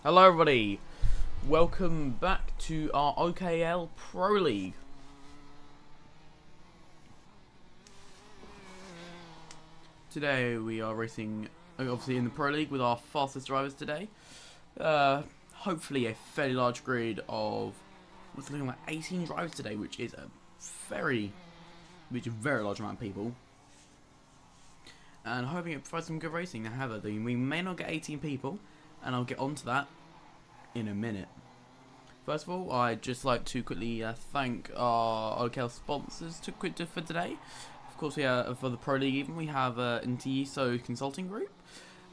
Hello everybody, welcome back to our OKL Pro League. Today we are racing, obviously in the Pro League with our fastest drivers today. Hopefully a fairly large grid of, what's looking like 18 drivers today, which is a very large amount of people. And hoping it provides some good racing. However, we may not get 18 people, and I'll get onto that in a minute. First of all, I'd just like to quickly thank our OKL sponsors for today. Of course, we have for the Pro League even we have Untitled Consulting Group,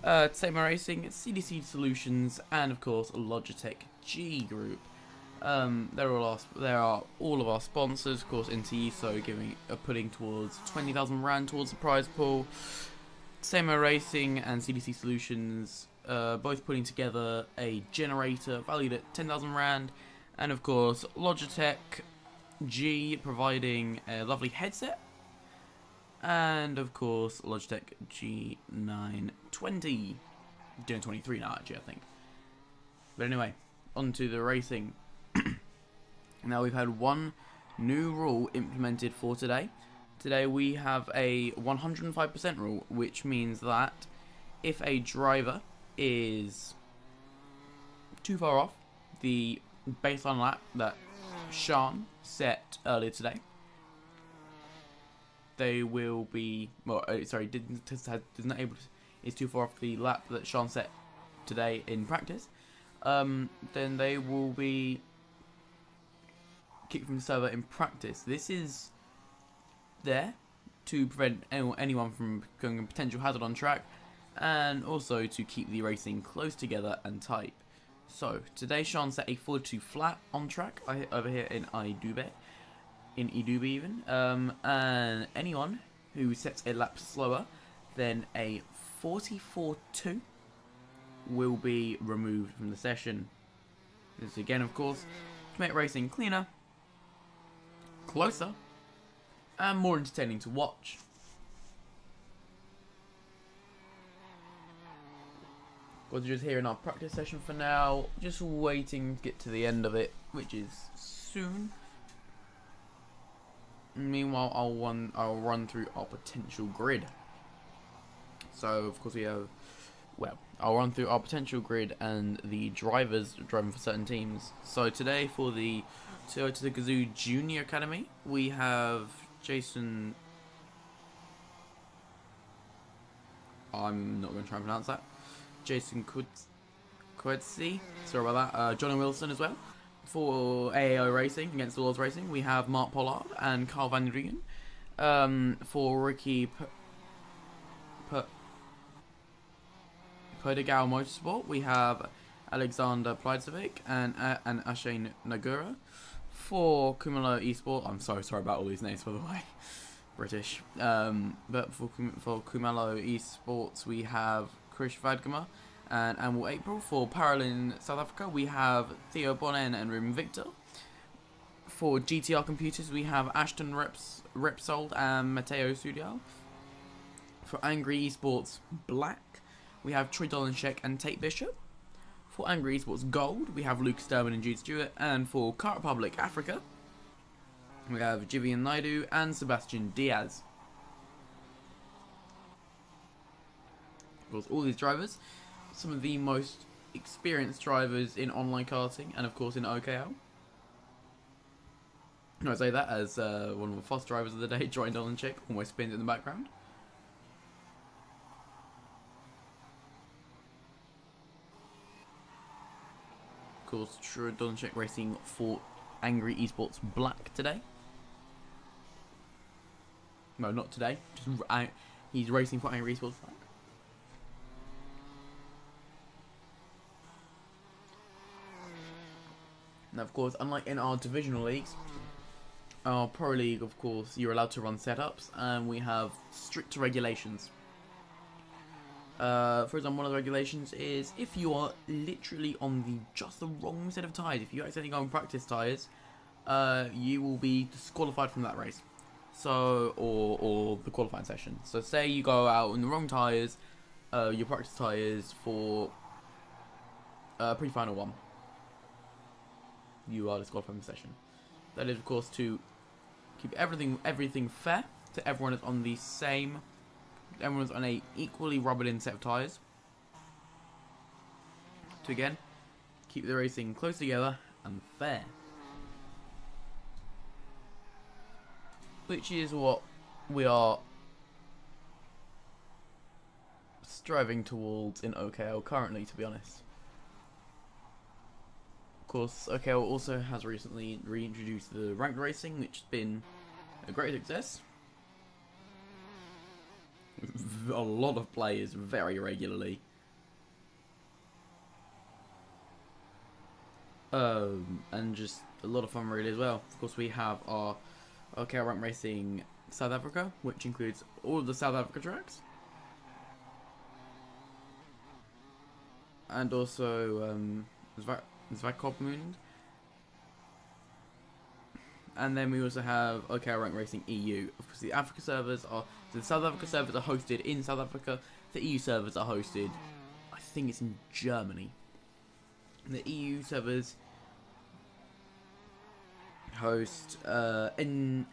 Tsema Racing, CDC Solutions, and of course Logitech G Group. There are all of our sponsors. Of course, Untitled putting towards 20,000 rand towards the prize pool. Tsema Racing and CDC Solutions both putting together a generator valued at 10,000 rand, and of course Logitech G providing a lovely headset, and of course Logitech G920 doing 23 now actually I think. But anyway, on to the racing. Now we've had one new rule implemented for today. Today we have a 105% rule, which means that if a driver is too far off the baseline lap that Sean set earlier today, they will be is too far off the lap that Sean set today in practice, then they will be kicked from the server in practice. This is there to prevent anyone from becoming a potential hazard on track, and also to keep the racing close together and tight. So today Sean set a 42 flat on track over here in iDube, even, and anyone who sets a lap slower than a 44.2 will be removed from the session. This again, of course, to make racing cleaner, closer, and more entertaining to watch. We're just here in our practice session for now, just waiting to get to the end of it, which is soon. Meanwhile, I'll run through our potential grid. So of course we have, I'll run through our potential grid and the drivers driving for certain teams. So today for the Toyota Gazoo Junior Academy, we have Jason. I'm not going to try and pronounce that. Jason Quetzi, sorry about that. Johnny Wilson as well. For AAO Racing against the Laws Racing, we have Mark Pollard and Carl Van Regen. For Ricky Perdigal Motorsport, we have Alexander Plidesevic and Ashane Nagura. For Kumalo Esport, I'm so sorry about all these names, by the way, British. But for Kumalo Esports, we have Krish Vadgama and Amwell April. For Paralin South Africa, we have Theo Bonnen and Ruben Victor. For GTR Computers, we have Ashton Repsold and Matteo Sudial. For Angry Esports Black, we have Troy Dolanchek and Tate Bishop. For Angry Esports Gold, we have Luke Sturman and Jude Stewart. And for Car Republic Africa, we have Jivian Naidu and Sebastian Diaz. Of course, all these drivers, some of the most experienced drivers in online karting and of course in OKL. I say that as one of the fast drivers of the day, Troy Dolanchek, almost spins in the background. Of course, Troy Dolanchek racing for Angry Esports Black today. No, not today. He's racing for Angry Esports Black. Now, of course, unlike in our divisional leagues, our Pro League, of course, you're allowed to run setups, and we have stricter regulations. For example, one of the regulations is if you are literally on just the wrong set of tyres, if you accidentally go on practice tyres, you will be disqualified from that race. So, or the qualifying session. So, say you go out on the wrong tyres, your practice tyres for pre-final one. You are disqualified from the session. That is, of course, to keep everything fair. So everyone is on the same. Everyone's on a equally rubbered-in set of tyres. To again keep the racing close together and fair. Which is what we are striving towards in OKL currently, to be honest. Of course, OKL also has recently reintroduced the ranked racing, which has been a great success. A lot of players very regularly. And just a lot of fun really as well. Of course, we have our OKL Rank Racing South Africa, which includes all of the South Africa tracks, and also Svakopmund. And then we also have OKL Rank Racing EU. Of course, the Africa servers are the South Africa servers are hosted in South Africa. The EU servers are hosted, I think it's in Germany. And the EU servers host in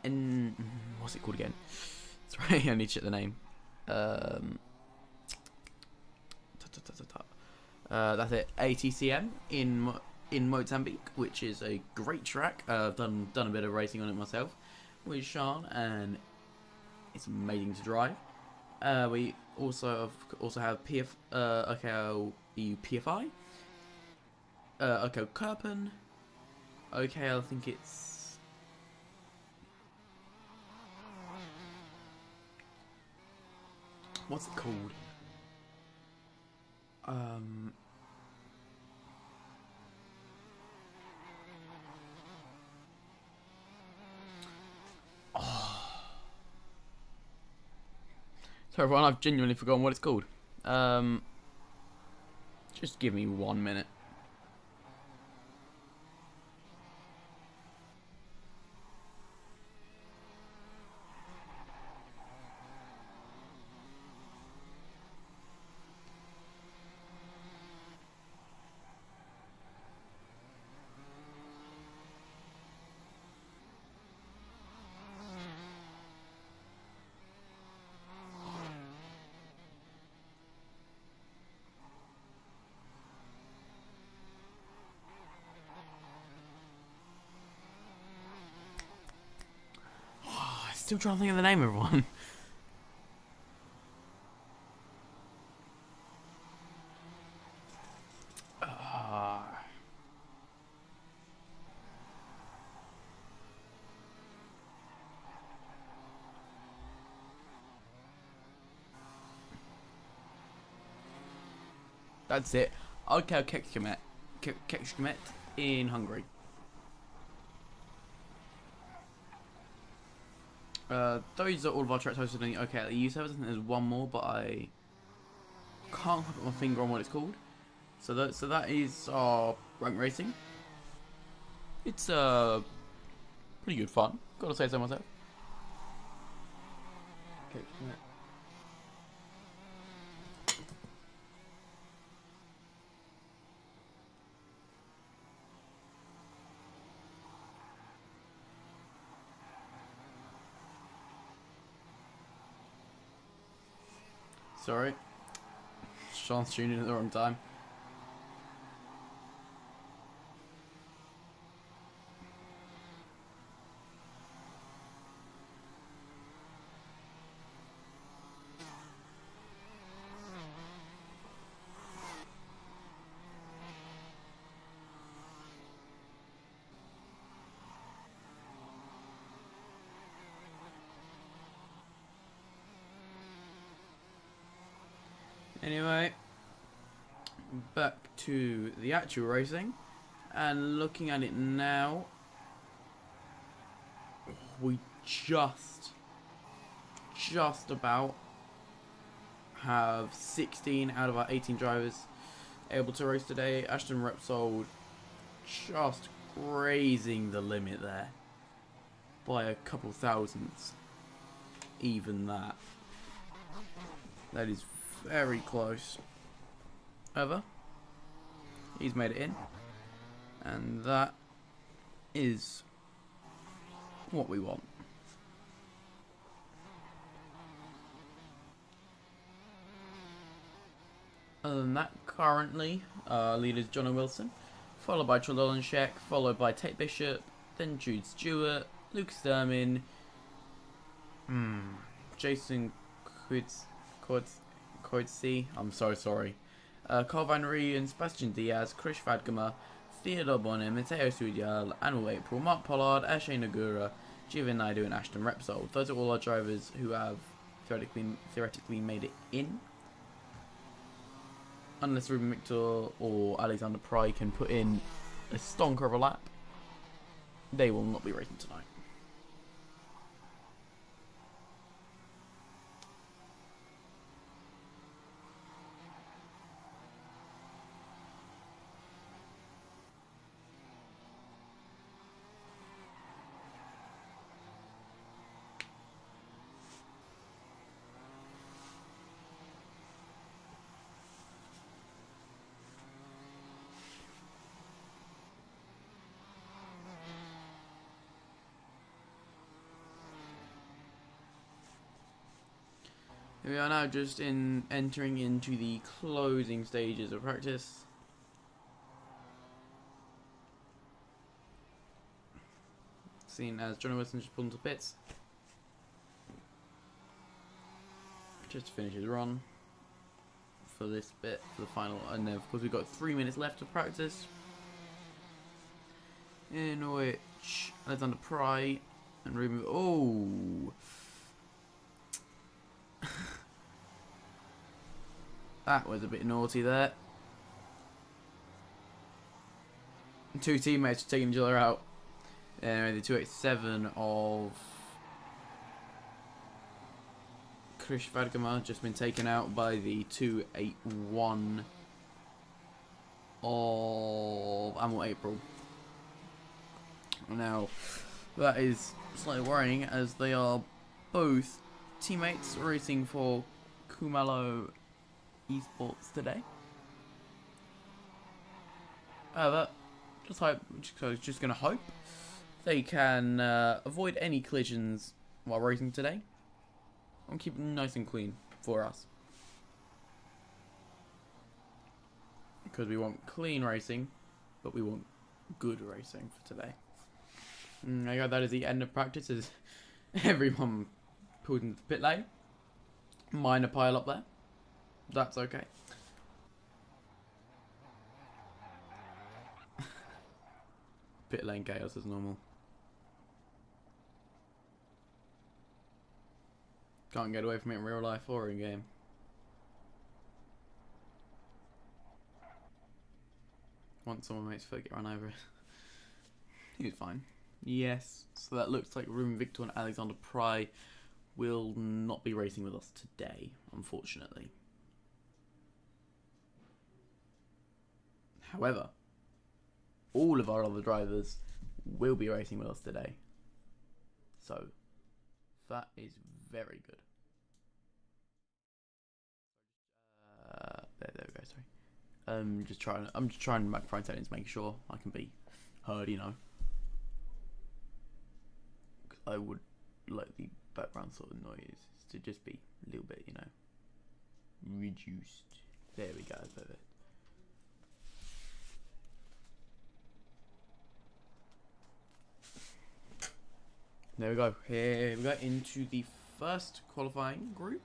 what's it called again? Sorry, I need to check the name. That's it. ATCM in Mozambique, which is a great track. I've done a bit of racing on it myself with Sean, and it's amazing to drive. We also have OKL EU PFI, OKL Kerpen, OKL, I think it's what's it called? So everyone, I've genuinely forgotten what it's called. Just give me 1 minute. Still trying to think of the name, everyone. That's it. Okay, Kekshkemet in Hungary. Those are all of our tracks hosted on the OKL EU servers. I think there's one more, but I can't put my finger on what it's called. So that is our rank racing. It's pretty good fun. Gotta say so myself. Okay. Sorry, Sean's tuning in at the wrong time. Anyway, back to the actual racing, and looking at it now, we just about have 16 out of our 18 drivers able to race today. Ashton Repsold just grazing the limit there by a couple thousandths, even that. That is very close. However, He's made it in. And that is what we want. Other than that, currently, lead is Johnny Wilson, followed by Trelawney, followed by Tate Bishop, then Jude Stewart, Luke Sturman, Jason Coetzee, I'm so sorry, Carl Van Rijn, Sebastian Diaz, Krish Vadgamer, Theodore Bonham, Matteo Sudial, Anil April, Mark Pollard, Ashay Nagura, Jivan Naidu, and Ashton Repsol. Those are all our drivers who have theoretically made it in. Unless Ruben Victor or Alexander Pry can put in a stonker of a lap, they will not be racing tonight. We are now just entering into the closing stages of practice. Seen as Johnny Wilson just pulled into pits. Just to finish his run for this bit, for the final. And then of course we've got 3 minutes left of practice, in which Alexander Pry and Ruben... Oh! That was a bit naughty there. Two teammates taking each other out. Anyway, the 287 of Krish Vadgamer just been taken out by the 281 of Anil April. Now, that is slightly worrying as they are both teammates racing for Kumalo Esports today. However, just gonna hope they can avoid any collisions while racing today and keep it nice and clean for us, because we want clean racing, but we want good racing for today. There you go. That is the end of practice. As everyone pulled into the pit lane. Minor pile up there. That's okay. Pit lane chaos as normal. Can't get away from it in real life or in game. Once someone makes foot get run over, he was fine. Yes, so that looks like Ruben Victor and Alexander Pry will not be racing with us today, unfortunately. However, all of our other drivers will be racing with us today. So, that is very good. There we go, sorry. I'm just trying to microphone settings, make sure I can be heard, you know. I would like the background sort of noise to just be a little bit, you know, reduced. There we go, perfect. There we go. Here we go into the first qualifying group,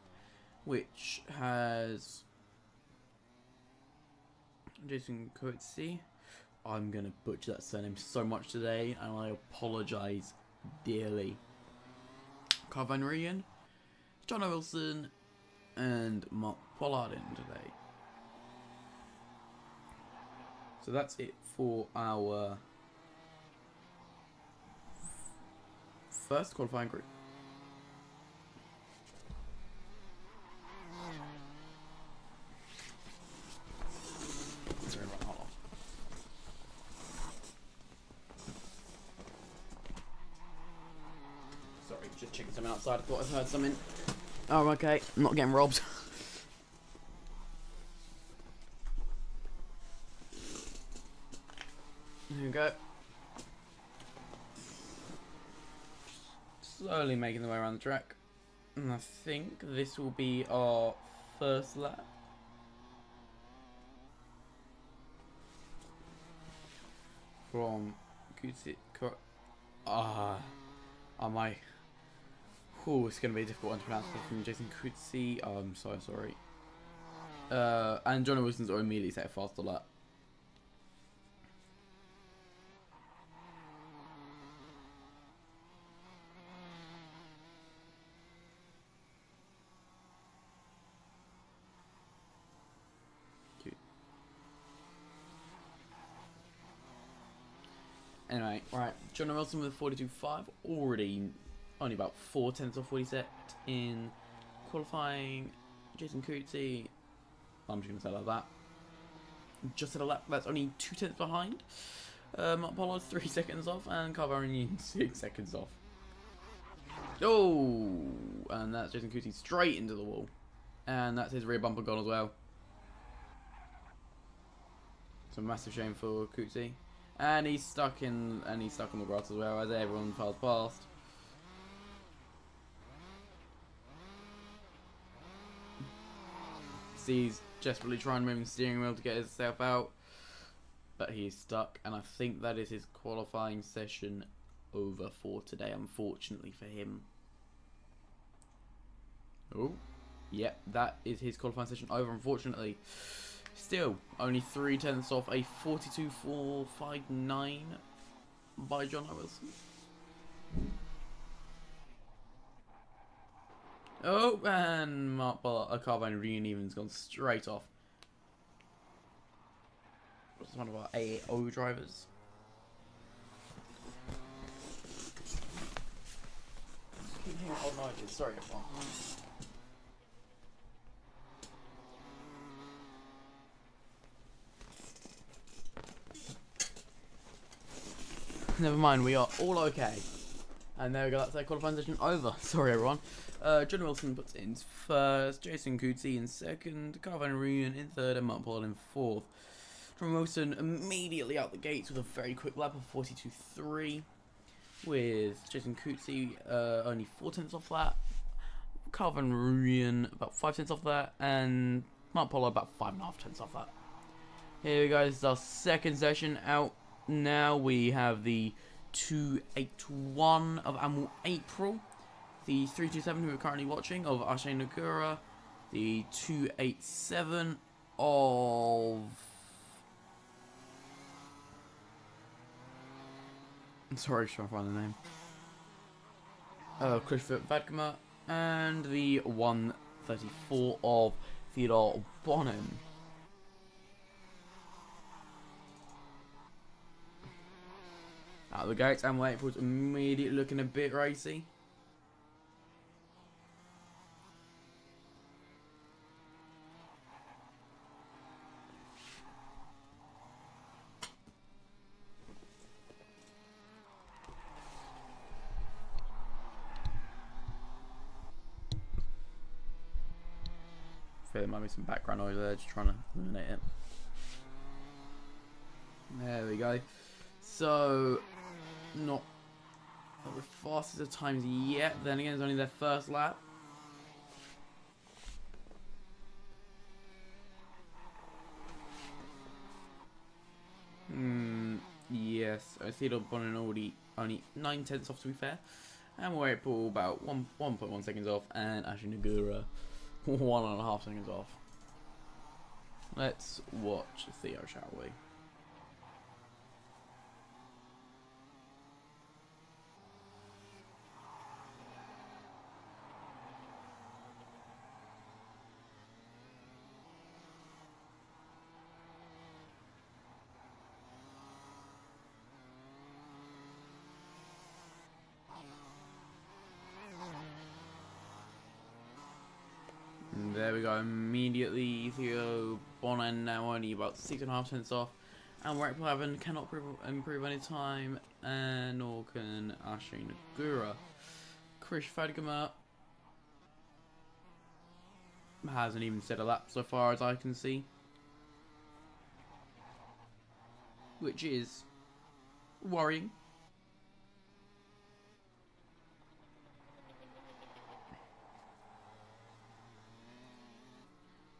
which has Jason Coetzee. I'm going to butcher that surname so much today, and I apologise dearly. Carl Van Rijn, John Wilson, and Mark Pollard in today. So that's it for our first qualifying group. Sorry, just checking something outside. I thought I heard something. Oh, okay. I'm not getting robbed. slowly making their way around the track. And I think this will be our first lap. From Kutsi. Am I? Oh, it's going to be a difficult one to pronounce from Jason Kutsi. Oh, I'm so sorry. And Johnny Wilson's already immediately set a faster lap. Anyway, right, Johnny Wilson with 42.5, already only about 4 tenths off what he set in qualifying. Jason Kutsi, I'm just going to say like that, just at a lap that's only 2 tenths behind. Mark Pollard's 3 seconds off, and Carvarian 6 seconds off. Oh, and that's Jason Kutsi straight into the wall, and that's his rear bumper gone as well. It's a massive shame for Kutsi. And he's stuck in the grass as well as everyone files past. See, he's desperately trying to move the steering wheel to get himself out, but he's stuck, and I think that is his qualifying session over for today, unfortunately for him. Oh, yep, that is his qualifying session over, unfortunately. Still, only 3 tenths off a 42.459 by John Wilson. Oh, and Mark Pollard, Carvarian even's gone straight off. That's one of our AO drivers. Keep hearing odd noises. Sorry, everyone. Never mind, we are all okay. And there we go, that's our qualifying session over. Sorry everyone. Johnny Wilson puts in first, Jason Kutsi in second, Carvarian in third, and Mark Pollard in fourth. Johnny Wilson immediately out the gates with a very quick lap of 42.3, with Jason Kutsi only 4 tenths off that, Carvarian about 5 tenths off that, and Mark Pollard about 5.5 tenths off that. Here we go, this is our second session out. Now we have the 281 of April, the 327 who we're currently watching of Ashe Nagura, the 287 of... I'm sorry, trying to find the name. Christopher Vadkema, and the 134 of Theodore Bonham. Out of the gates, and April's immediately looking a bit racy. I feel there might be some background noise there, just trying to eliminate it. There we go. So, not the fastest of times yet. Then again, it's only their first lap. Yes, I see it on already only 9 tenths off, to be fair. And we're April about 1.1 seconds off, and Ashe Nagura 1.5 seconds off. Let's watch Theo, shall we? And there we go, immediately Theo Bonan now only about 6.5 tenths off, and Warwick Plavin cannot improve any time, and nor can Ashe Nagura. Chris Fadgama hasn't even set a lap so far as I can see, which is worrying.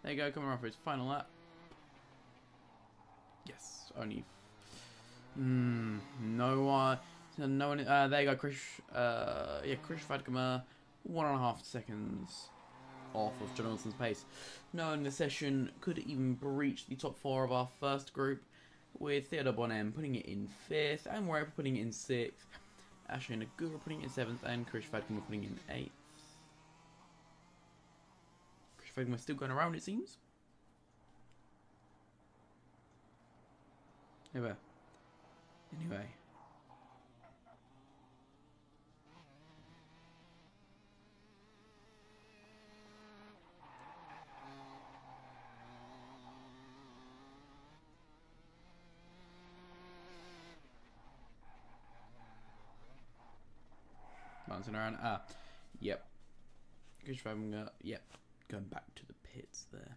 There you go, coming around for his final lap. Yes, only. No one. No one. There you go, Chris. Yeah, Chris Vadgamer, 1.5 seconds off of John Wilson's pace. No one in the session could even breach the top 4 of our first group, with Theodore Bonham putting it in 5th, and Warrior putting it in 6th, Ashley Nagura putting it in 7th, and Chris Vadgamer putting it in 8th. Chris Vadgamer still going around, it seems. Anyway. Bouncing around. Yep. Chris Vadgamer, yep. Going back to the pits there.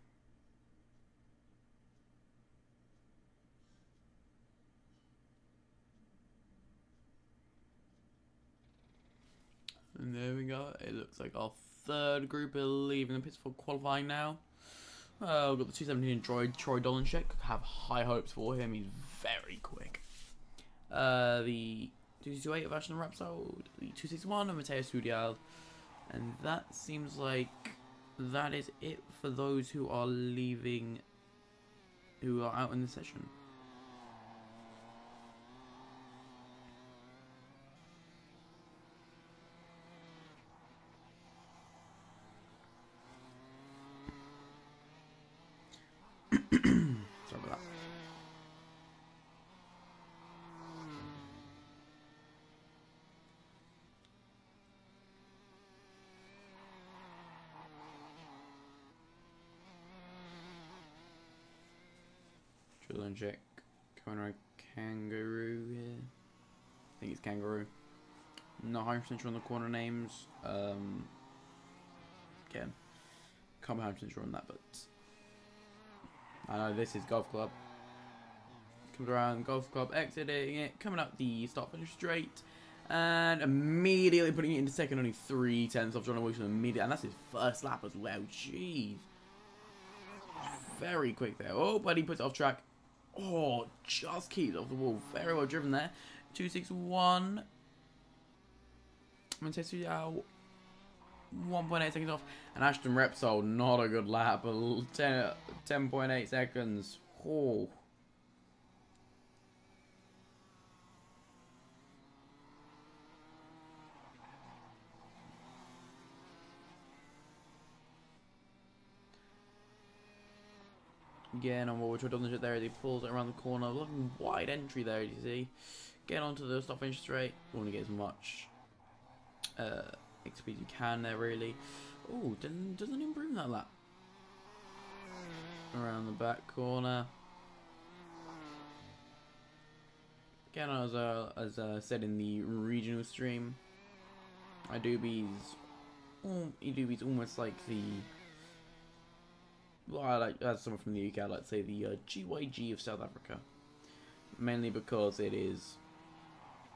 And there we go. It looks like our third group are leaving the pits for qualifying now. We've got the 217 droid, Troy Dolanchek. Have high hopes for him. He's very quick. The 228 of Ashton Rapsold. The 261 of Matteo Studial. And that seems like that is it for those who are leaving, who are out in the session. Sorry about that. Drill and check. Coming around Kangaroo here. I think it's Kangaroo. Not 100% sure on the corner names. Again, can't be 100% sure on that, but I know this is Golf Club. Coming around Golf Club, exiting it, coming up the start finish straight, and immediately putting it into second, only 3/10 off John Wilson immediately, and that's his first lap as well. Jeez, very quick there. Oh, but he puts it off track. Oh, just keeps off the wall. Very well driven there. 261. I'm going to test you out. 1.8 seconds off. And Ashton Repsol, not a good lap. 10.8 seconds. Oh. Again, on what we're trying to there, he pulls it around the corner. Looking wide entry there, you see. Get onto the stop finish straight. You want to get as much XP as you can there, really. Oh, doesn't improve that lap. Around the back corner. Again, as I said in the regional stream, iDube's almost like the, well, I like, as someone from the UK, I like to say the GYG of South Africa. Mainly because it is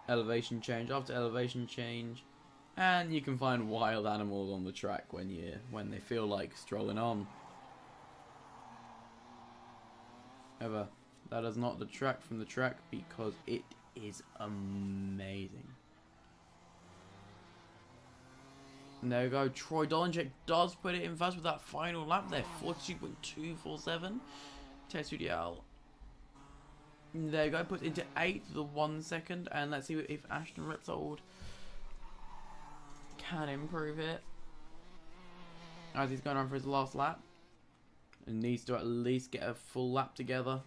elevation change after elevation change, and you can find wild animals on the track when they feel like strolling on. However, that does not detract from the track because it is amazing. And there we go. Troy Dolanchek does put it in first with that final lap there. 42.247. Test Studial. There you go. Puts into 8th, the 1 second. And let's see if Ashton Repsold can improve it. As he's going on for his last lap. And needs to at least get a full lap together.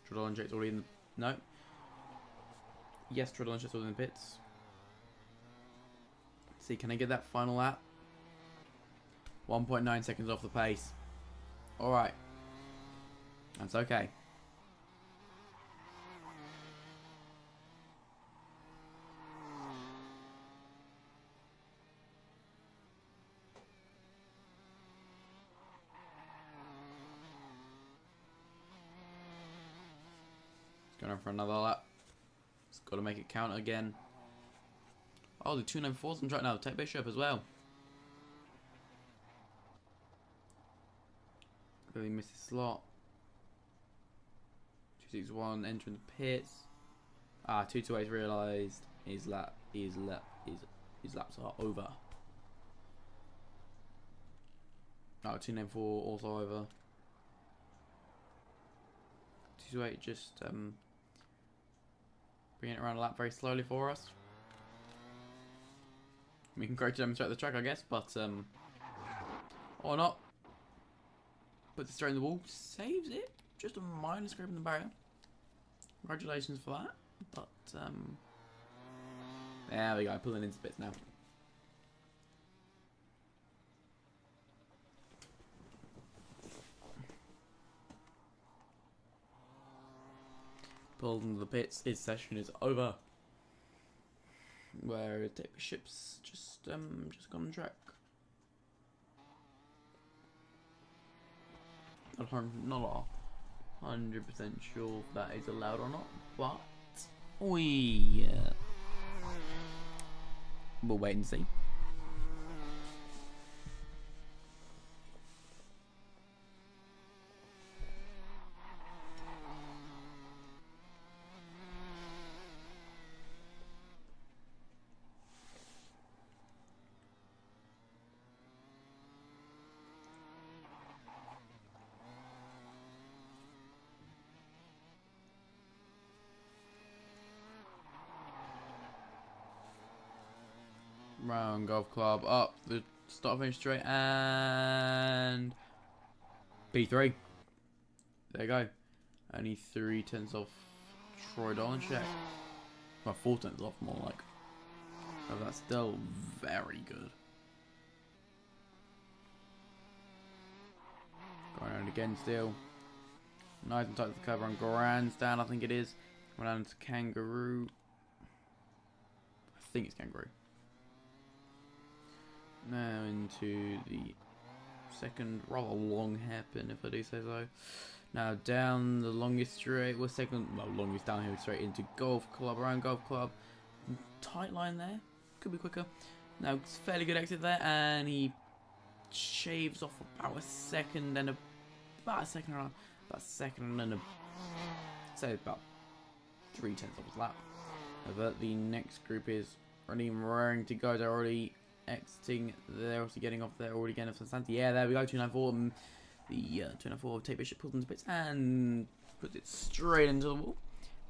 Tredolanchek's already in the... No. Yes, Tredolanchek's already in the pits. Let's see, can I get that final lap? 1.9 seconds off the pace. Alright. That's okay. Going on for another lap. Let's Got to make it count again. Oh, the 294's on track now. Take Bishop as well. Really missed his slot. 261 entering the pits. 228's realised his laps are over. 294 also over. 228 just bringing it around a lap very slowly for us. We can great to demonstrate the track, I guess, but or not. Puts it straight in the wall, saves it. Just a minor scrape in the barrier. Congratulations for that. But there we go, pulling into bits now. Pulled into the pits. His session is over. Where Tape Bishop's just gone on track. Not 100% sure if that is allowed or not, but we'll wait and see. Round Golf Club up the start finish straight and P3. There you go. Only 3/10 off Troy Dolanchek. Well, 4/10 off more like. But that's still very good. Going around again still. Nice and tight to the cover on Grandstand, I think it is. Went down to Kangaroo. I think it's Kangaroo. Now into the second rather long hairpin, if I do say so. Now down the longest straight, well longest downhill straight into Golf Club, around Golf Club. Tight line there, could be quicker. Now it's fairly good exit there, and he shaves off about a second and about a second and say about 3/10 of his lap. But the next group is already raring to go. They're already exiting. They're also getting off there already again. Yeah, there we go. 294. The 294 Tape Bishop pulls into bits and puts it straight into the wall.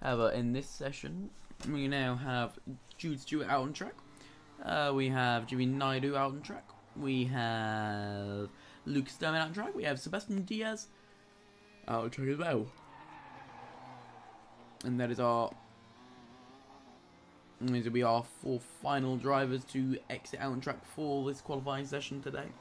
However, in this session, we now have Jude Stewart out on track. We have Jimmy Naidu out on track. We have Luke Sturman out on track. We have Sebastian Diaz out on track as well. And that is these will be our 4 final drivers to exit out on track for this qualifying session today.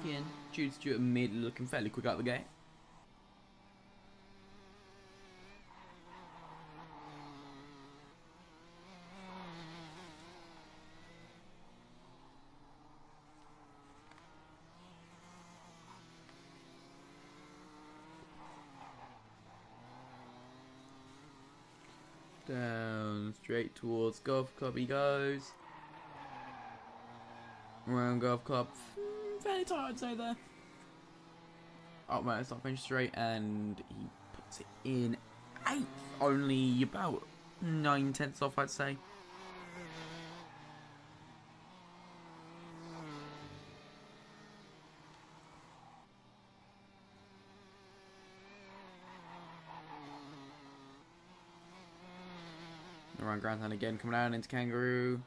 Again, Jude Stewart immediately looking fairly quick out the gate. Down straight towards Golf Club he goes. Around Golf Club, fairly tight I'd say there. Oh man, it's not finished straight and he puts it in 8th, only about 9/10 off I'd say. Around Grandstand again, coming down into Kangaroo.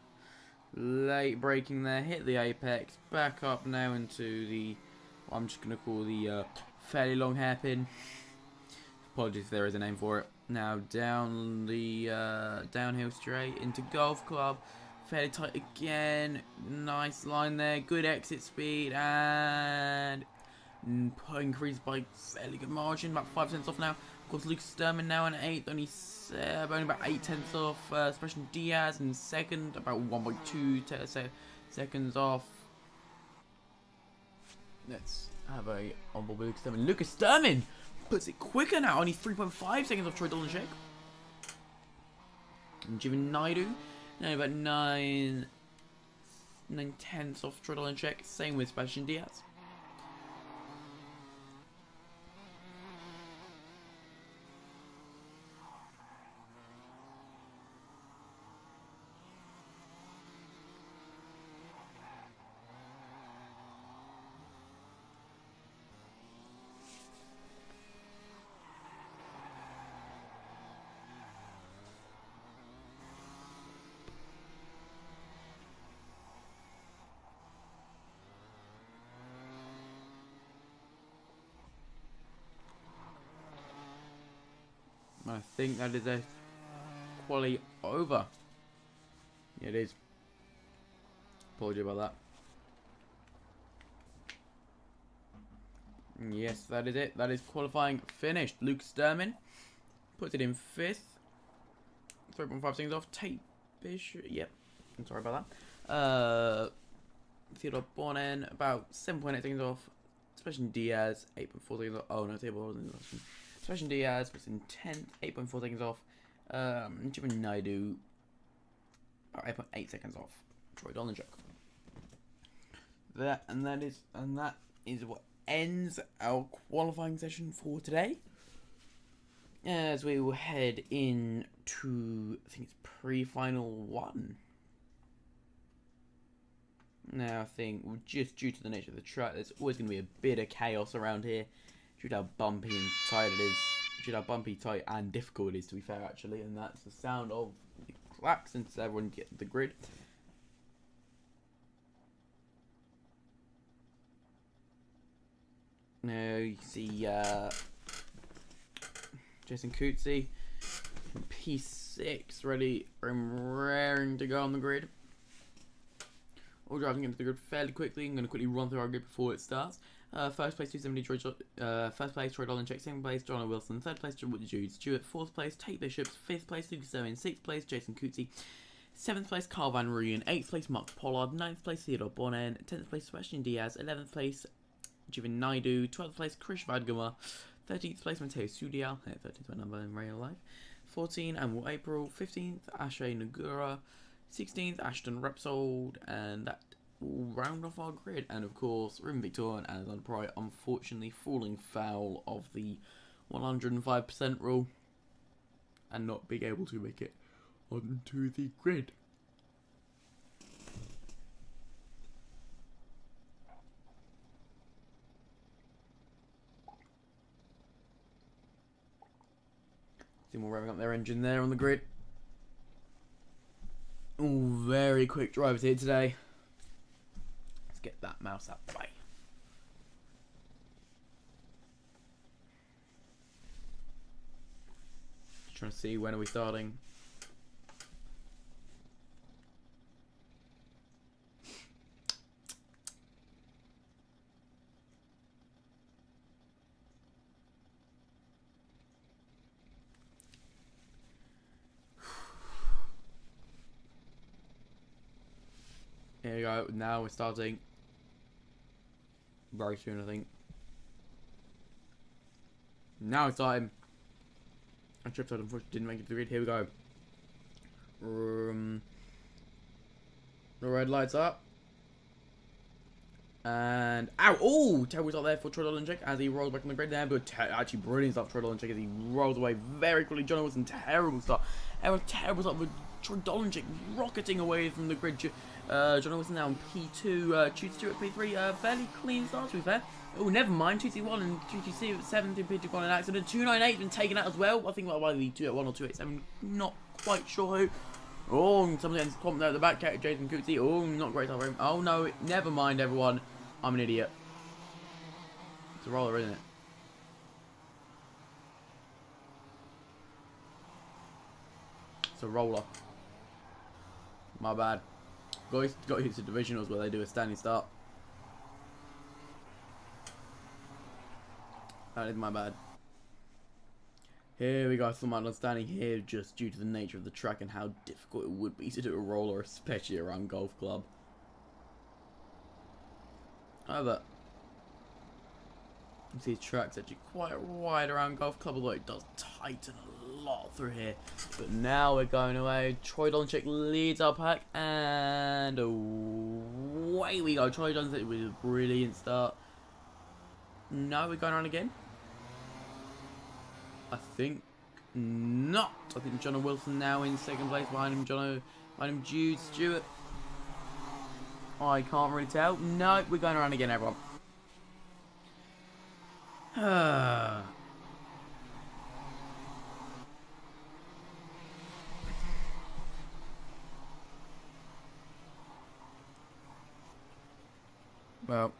Late braking there, hit the apex, back up now into the, what I'm just going to call the fairly long hairpin. Apologies if there is a name for it. Now down the downhill straight into Golf Club. Fairly tight again. Nice line there, good exit speed, and increased by fairly good margin, about 5 cents off now. Of course, Luke Sturman now in 8th, only about 8/10 off. Sebastian Diaz in 2nd, about 1.2 seconds off. Let's have a on-board Lucas Sturman. Lucas Sturman puts it quicker now. Only 3.5 seconds off Troy Dolanchek. And Jimmy Naidu. Now about 9/10 off Troy Dolanchek. Same with Sebastian Diaz. I think that is a quali over. Yeah, it is. Apology about that. Yes, that is it. That is qualifying finished. Luke Sturman puts it in 5th. 3.5 seconds off. Tate Bishop. Yep. I'm sorry about that. Theodore Bonnen about 7.8 seconds off. Sebastian Diaz 8.4 seconds off. Oh no, table wasn't. Sebastian Diaz was in 10th, 8.4 seconds off. Jimmy Naidu, about 8.8 seconds off. Troy Dolanchek. That is what ends our qualifying session for today. As we will head into, I think it's pre-final 1. Now I think just due to the nature of the track, there's always going to be a bit of chaos around here. Due to how bumpy and tight it is. Due to how bumpy, tight, and difficult it is, to be fair, actually. And that's the sound of the clacks since everyone gets the grid. Now you can see Jason Coetzee in P6 ready and raring to go on the grid. All driving into the grid fairly quickly. I'm going to quickly run through our grid before it starts. First place 270 first place Troy Dolanchek, second place John Wilson, third place Jude Stewart, fourth place Tate Bishops, fifth place Lucas Sturman, sixth place Jason Coetzee, seventh place Carl Van Rooyen, eighth place Mark Pollard, ninth place Theodore Bonnen, 10th place Sebastian Diaz, 11th place Jivin Naidu, 12th place Krish Vadgama, 13th place Mateo Sudial, 13th my number in real life, 14th Amwell April, 15th Ashay Nagura, 16th Ashton Repsold, and that will round off our grid. And of course, Ruben Victorian and Alexander Pry unfortunately falling foul of the 105% rule and not being able to make it onto the grid. See more revving up their engine there on the grid. All very quick drivers here today. Let's get that mouse out of the way. Just trying to see when are we starting. Here we go, now we're starting very soon, I think. Now it's time. I tripped out, unfortunately didn't make it to the grid. Here we go. The red lights up. And ow! Oh, terrible start there for Troy Dolanchek as he rolls back on the grid there, but actually brilliant stuff for Troy Dolanchek as he rolls away very quickly. John Wilson, terrible start. Terrible start with Troy Dolanchek rocketing away from the grid. John Wilson now on P2, Jude Stewart P3, fairly clean start to be fair. Oh, never mind, 2C1 and 2C7 in P2 got an accident. 298 been taken out as well. I think that might be 281 or 287, not quite sure who. Oh, someone getting comped out at the back, Jason Coetzee. Oh, not great time for him. Oh no, never mind everyone. I'm an idiot. It's a roller, isn't it? It's a roller. My bad. Got used to divisionals where they do a standing start. That is my bad. Here we go, some understanding here just due to the nature of the track and how difficult it would be to do a roller, especially around Golf Club. However, You see, his track's actually quite wide around Golf Club, although it does tighten a lot through here. But now we're going away. Troy Donchik leads our pack, and away we go. Troy Donchik with a brilliant start. No, we're going around again. I think not. I think John Wilson now in second place. Behind him, Jude Stewart. I can't really tell. No, we're going around again, everyone. Well.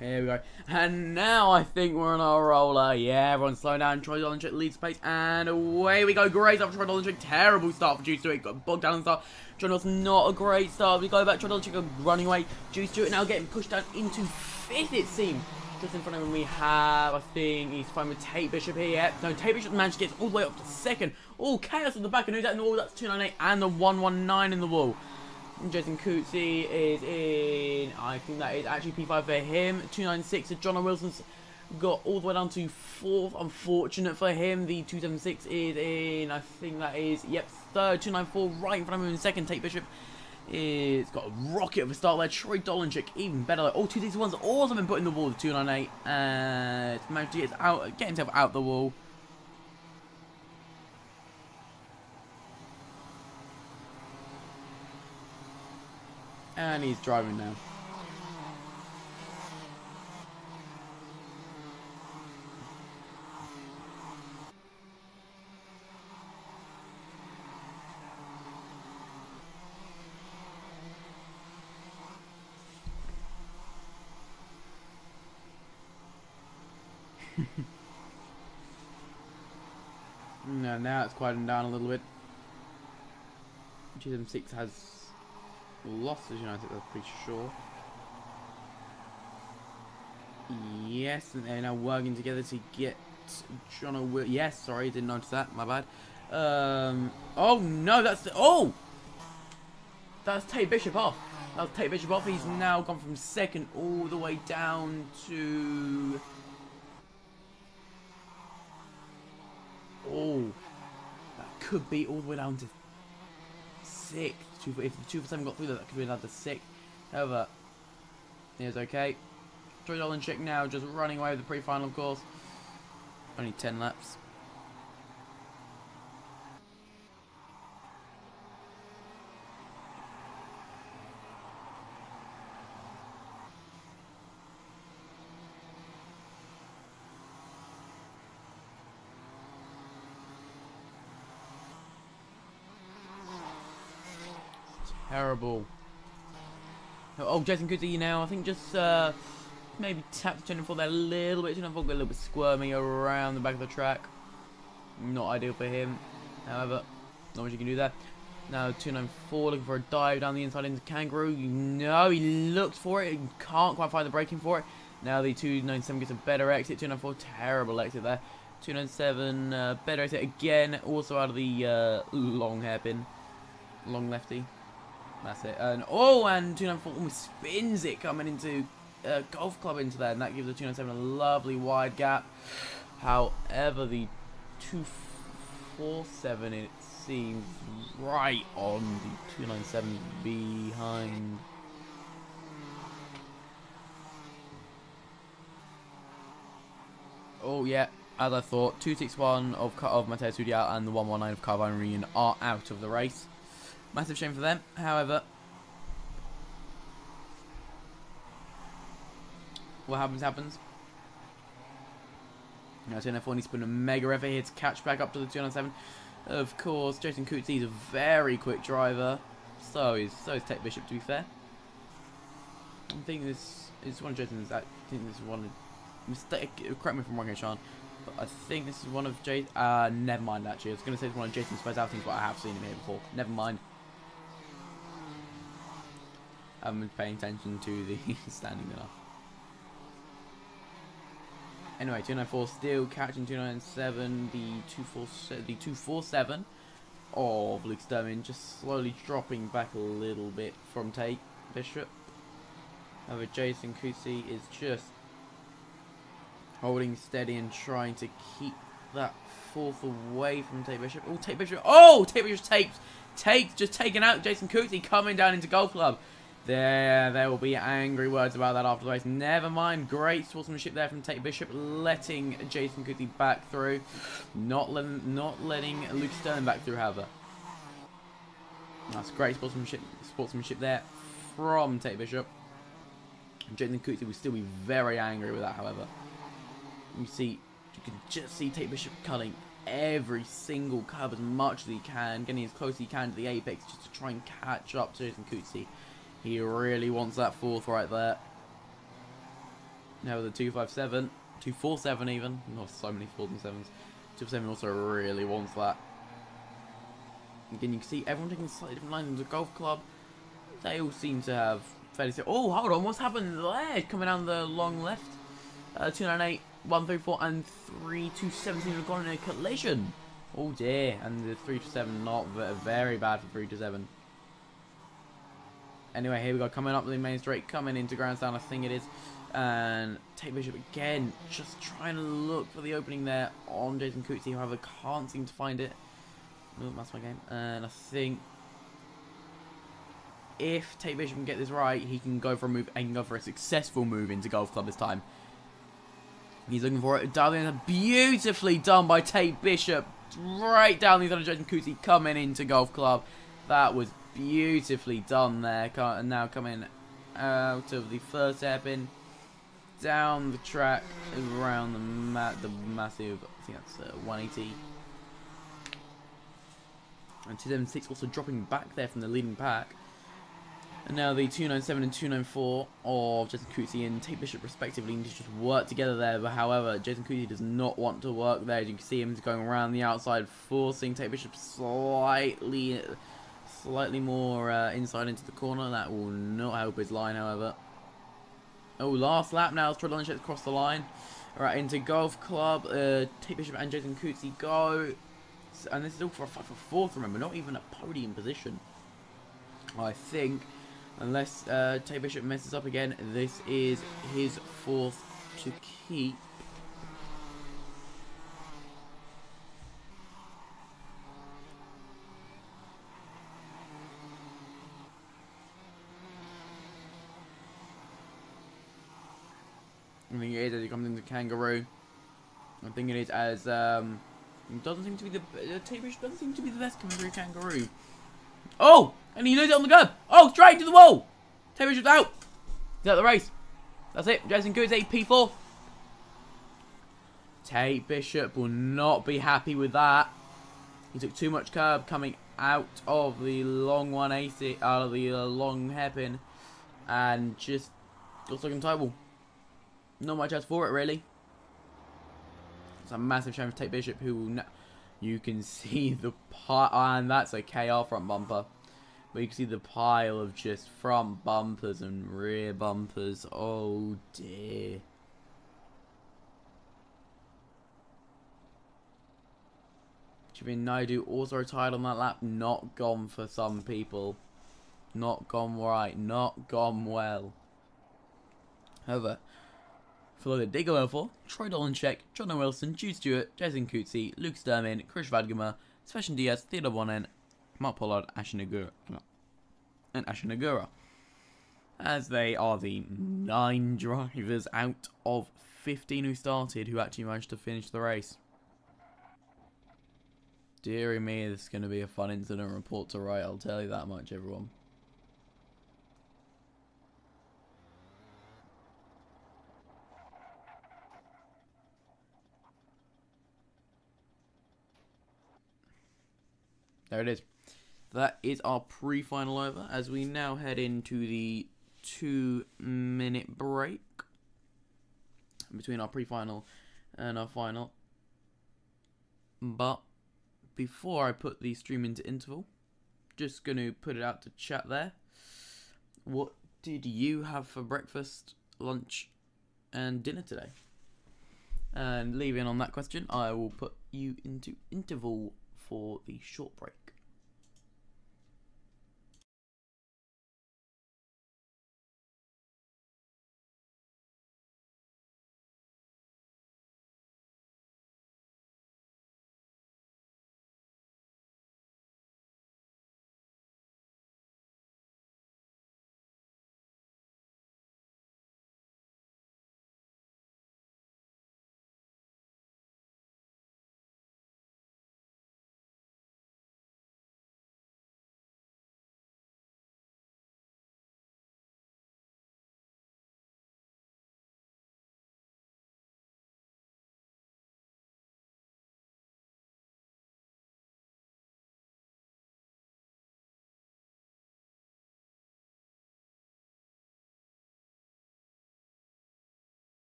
Here we go. And now I think we're on our roller. Yeah, everyone's slowing down. Troy Dolanchik leads pace. And away we go. Great start for Troy Dolanchik. Terrible start for Juice Stewart. Got bogged down in the start. John Wilson, not a great start. We go back. Troy Dolanchik running away. Juice Stewart now getting pushed down into 5th, it seems. Just in front of him we have, I think, he's fine with Tate Bishop here. Yeah. No, Tate Bishop managed to get all the way up to 2nd. Oh, chaos at the back. And who's that in the wall? That's 298 and the 119 in the wall. Jason Coetzee is in, I think that is actually P5 for him. 296, so John Wilson's got all the way down to 4th. Unfortunate for him. The 276 is in, I think that is, yep, 3rd. 294 right in front of him in 2nd. Tate Bishop is got a rocket of a start there. Troy Dolanchik even better. Oh, 261's also been put in the wall. 298 and managed to get himself out the wall. And he's driving now. No, now it's quieting down a little bit. GM6 has lost as United, I'm pretty sure. Yes, and they're now working together to get John O'Will. Yes, sorry, didn't notice that. My bad. Oh no, that's Tate Bishop off. That's Tate Bishop off. He's now gone from 2nd all the way down to. Oh, that could be all the way down to 6th. If the 2 for 7 got through that, could be another 6. However, here's okay. Troy Dolanchik now just running away with the pre-final, of course. Only 10 laps. Terrible. Oh, Jason Coetzee now, I think just maybe tapped the 204 there a little bit. 204 got a little bit squirmy around the back of the track. Not ideal for him. However, not much you can do there. Now 294 looking for a dive down the inside into Kangaroo. No, he looks for it. He can't quite find the braking for it. Now the 297 gets a better exit. 294, terrible exit there. 297, better exit again. Also out of the long hairpin. Long lefty. That's it. And oh, and 294 almost spins it coming into Golf Club into there, and that gives the 297 a lovely wide gap. However, the 247 it seems right on the 297 behind. Oh yeah, as I thought, 261 of Matteo Studial and the 119 of Carvine Reunion are out of the race. Massive shame for them. However, what happens. Now 294 needs to put a mega effort here to catch back up to the 297. Of course, Jason Coetzee is a very quick driver. So is Tate Bishop, to be fair. I think this is one of Jason's. I think this is one mistake. Correct me if I'm wrong here, Sean. But I think this is one of Jason. Never mind. Actually, I was going to say it's one of Jason's first outings, but I have seen him here before. Never mind. I haven't been paying attention to the standing enough. Anyway, 294 still catching 297. The 247 of Luke Sturman just slowly dropping back a little bit from Tate Bishop. However, Jason Coetzee is just holding steady and trying to keep that fourth away from Tate Bishop. Oh, Tate Bishop! Oh, Tate Bishop's Tate just taken out Jason Coetzee coming down into Golf Club. There will be angry words about that after the race. Never mind. Great sportsmanship there from Tate Bishop, letting Jason Coetzee back through. Not letting Luke Stern back through, however. That's great sportsmanship there from Tate Bishop. Jason Coetzee will still be very angry with that, however. You can just see Tate Bishop cutting every single curb as much as he can, getting as close as he can to the apex just to try and catch up to Jason Coetzee. He really wants that fourth right there. Now with the 257, 247 even. Not so many 4s and 7s. 247 also really wants that. Again, you can see everyone taking slightly different lines in the golf club. They all seem to have fairly. Oh, hold on, what's happened there? Coming down the long left. 298, 134, and 327 seem to have gone in a collision. Oh dear, and the 327 not very bad for 327. Anyway, here we go, coming up the main straight, coming into grandstand, I think it is. And Tate Bishop again, just trying to look for the opening there on Jason Coetzee, however, can't seem to find it. Oh, that's my game. And I think if Tate Bishop can get this right, he can go for a move and go for a successful move into Golf Club this time. He's looking for it. Darling, beautifully done by Tate Bishop. Right down the other Jason Coetzee coming into Golf Club. That was beautifully done there. And now coming out of the first hairpin, down the track, around the massive, I think that's 180. And 276 also dropping back there from the leading pack. And now the 297 and 294 of Jason Coetzee and Tate Bishop respectively need to just work together there. But however, Jason Coetzee does not want to work there. As you can see him going around the outside, forcing Tate Bishop slightly more inside into the corner. That will not help his line, however. Oh, last lap now. Treadle and across the line. Alright, into Golf Club. Tate Bishop and Jason Coetzee go. And this is all for a fight for fourth, remember. Not even a podium position. I think, unless Tate Bishop messes up again, this is his fourth to keep. I think it is as he comes into Kangaroo. I think it is as it doesn't seem to be the Tate Bishop doesn't seem to be the best coming through Kangaroo. Oh, and he knows it on the curb. Oh, straight to the wall. Tate Bishop's out. He's out of the race. That's it. Jason Coetzee P4. Tate Bishop will not be happy with that. He took too much curb coming out of the long 180, out of the long hairpin, and just got stuck in the table. Not much else for it, really. It's a massive shame for Tate Bishop, who will you can see the pile, and that's a KR front bumper. But you can see the pile of just front bumpers and rear bumpers. Oh dear. Jimmy Naidu also retired on that lap. Not gone for some people. Not gone right. Not gone well. However, for the did go well for Troy Dolanchek, John Wilson, Jude Stewart, Jason Coetzee, Luke Sturman, Chris Vadgamer, Sebastian Diaz, Theodore Bonnen, Mark Pollard, and Ashinagura. As they are the 9 drivers out of 15 who started who actually managed to finish the race. Deary me, this is going to be a fun incident report to write, I'll tell you that much, everyone. There it is. That is our pre-final over, as we now head into the 2-minute break between our pre-final and our final. But before I put the stream into interval, just going to put it out to chat there. What did you have for breakfast, lunch, and dinner today? And leaving on that question, I will put you into interval for the short break.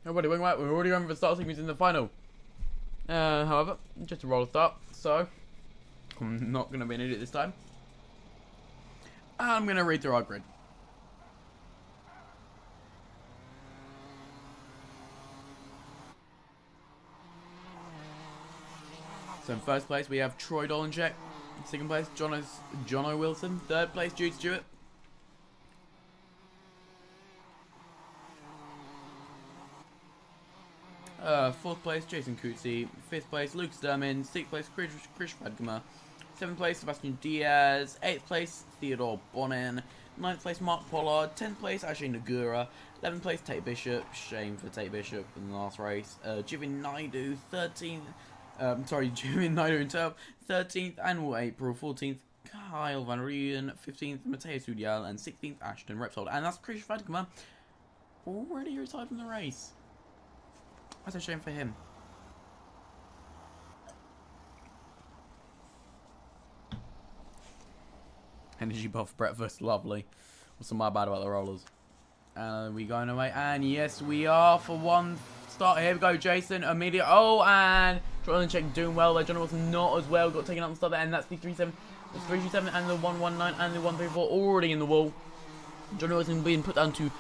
Everybody, wing right, we're already going for the start sequence in the final. However, just a roll of start, so I'm not going to be an idiot this time. I'm going to read through our grid. So in first place we have Troy Dolanchek. Second place, Jono Wilson. Third place, Jude Stewart. Fourth place, Jason Coetzee. Fifth place, Luke Sturman. Sixth place, Chris Radgamer. Seventh place, Sebastian Diaz. Eighth place, Theodore Bonin. Ninth place, Mark Pollard. 10th place, Ashley Nagura. 11th place, Tate Bishop. Shame for Tate Bishop in the last race. Jivin Naidu, 13th. Jivin Naidu in 12th. 13th, Annual April. 14th, Kyle Van Rooyen. 15th, Mateus Udial. And 16th, Ashton Repsold. And that's Chris Radgamer. Already retired from the race. That's a shame for him. Energy buff breakfast, lovely. What's my bad about the rollers? And we going away, and yes, we are for one start. Here we go, Jason. Immediate. Oh, and Dolanchek doing well there. John Wilson not as well. Got taken out on the start there, and that's the 3-7, the 3-7, and the 1-1-9, and the 1-3-4 already in the wall. John Wilson being put down to,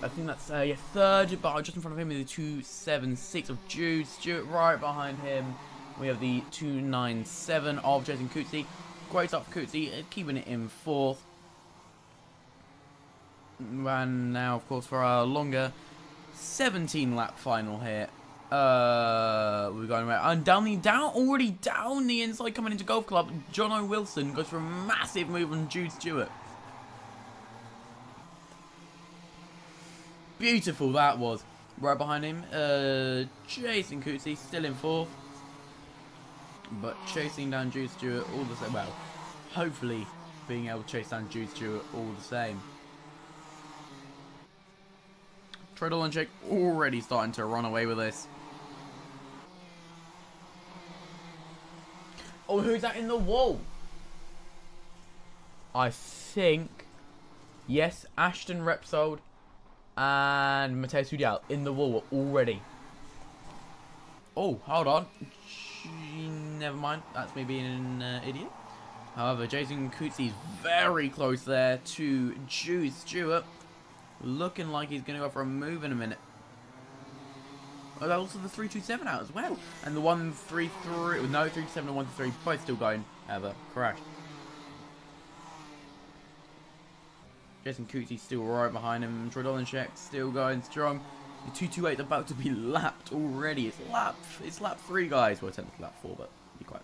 I think that's third, but just in front of him is the 2-7-6 of Jude Stewart. Right behind him, we have the 2-9-7 of Jason Coetzee. Great start for Coetzee, keeping it in fourth. And now, of course, for our longer 17-lap final here, we're going around and already down the inside, coming into Golf Club. Jono Wilson goes for a massive move on Jude Stewart. beautiful that was. Right behind him, Jason Coetzee still in 4th. But chasing down Jude Stewart all the same. Well, hopefully being able to chase down Jude Stewart all the same. Treadle and Jake already starting to run away with this. Oh, who's that in the wall? I think, yes, Ashton Repsold and Mateus Hudial in the wall already. Oh, hold on. Never mind. That's me being an idiot. However, Jason Coetzee is very close there to Jude Stewart. Looking like he's going to go for a move in a minute. Oh, there's also the 327 out as well. And the 133, no, 327 and 133 both still going. However, crashed. Jason Coetzee still right behind him. Troy Dolanchek still going strong. The 228 about to be lapped already. It's lap 3, guys. Well, technically lap 4, but be quiet.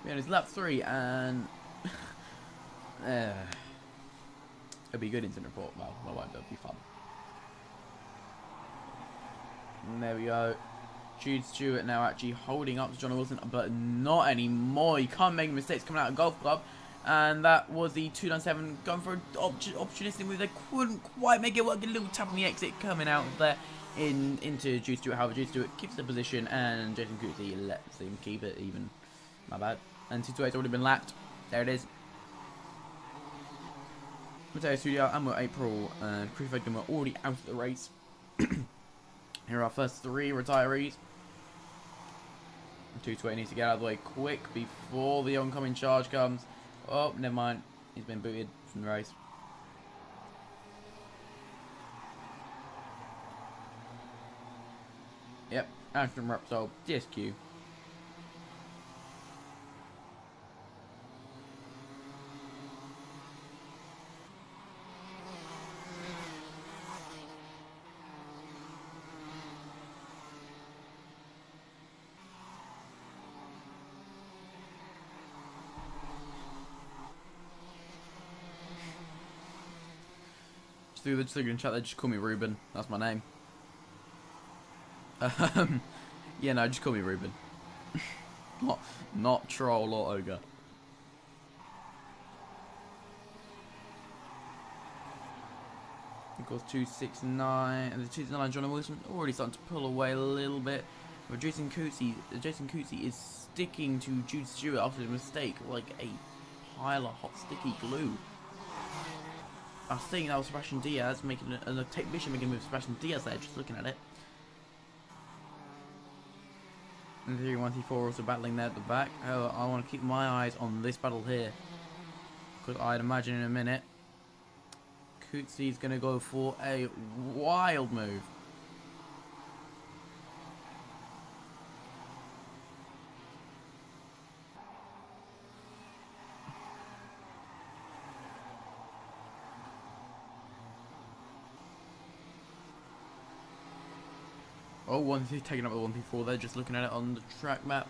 Yeah, it's lap 3, and it'll be a good incident report. Well, it won't, but it'll be fun. And there we go. Jude Stewart now actually holding up to John Wilson, but not anymore. You can't make mistakes coming out of Golf Club. And that was the 297 going for an opportunistic move. They couldn't quite make it work. A little tap on the exit coming out of there into Jude Stewart. However, Jude Stewart keeps the position, and Jason Coetzee lets him keep it even. My bad. And 228's already been lapped. There it is. Mateus Hudial and April and Chris Victim are already out of the race. Here are our first 3 retirees. 220 needs to get out of the way quick before the oncoming charge comes. Oh, never mind. He's been booted from the race. Yep, Ashton Repsol, DSQ. Just in chat there, just call me Ruben. That's my name. Yeah, no, just call me Ruben. not Troll or Ogre. Of course, 269 and the 269 John Wilson already starting to pull away a little bit. But Jason Coetzee is sticking to Jude Stewart after the mistake like a pile of hot sticky glue. I think that was Sebastian Diaz making a technician making a move. Sebastian Diaz there, just looking at it. And 3-1-4 also battling there at the back. However, I want to keep my eyes on this battle here, because I'd imagine in a minute Coetzee's going to go for a wild move. Oh, 1-2 taking up the 1-4 there, just looking at it on the track map.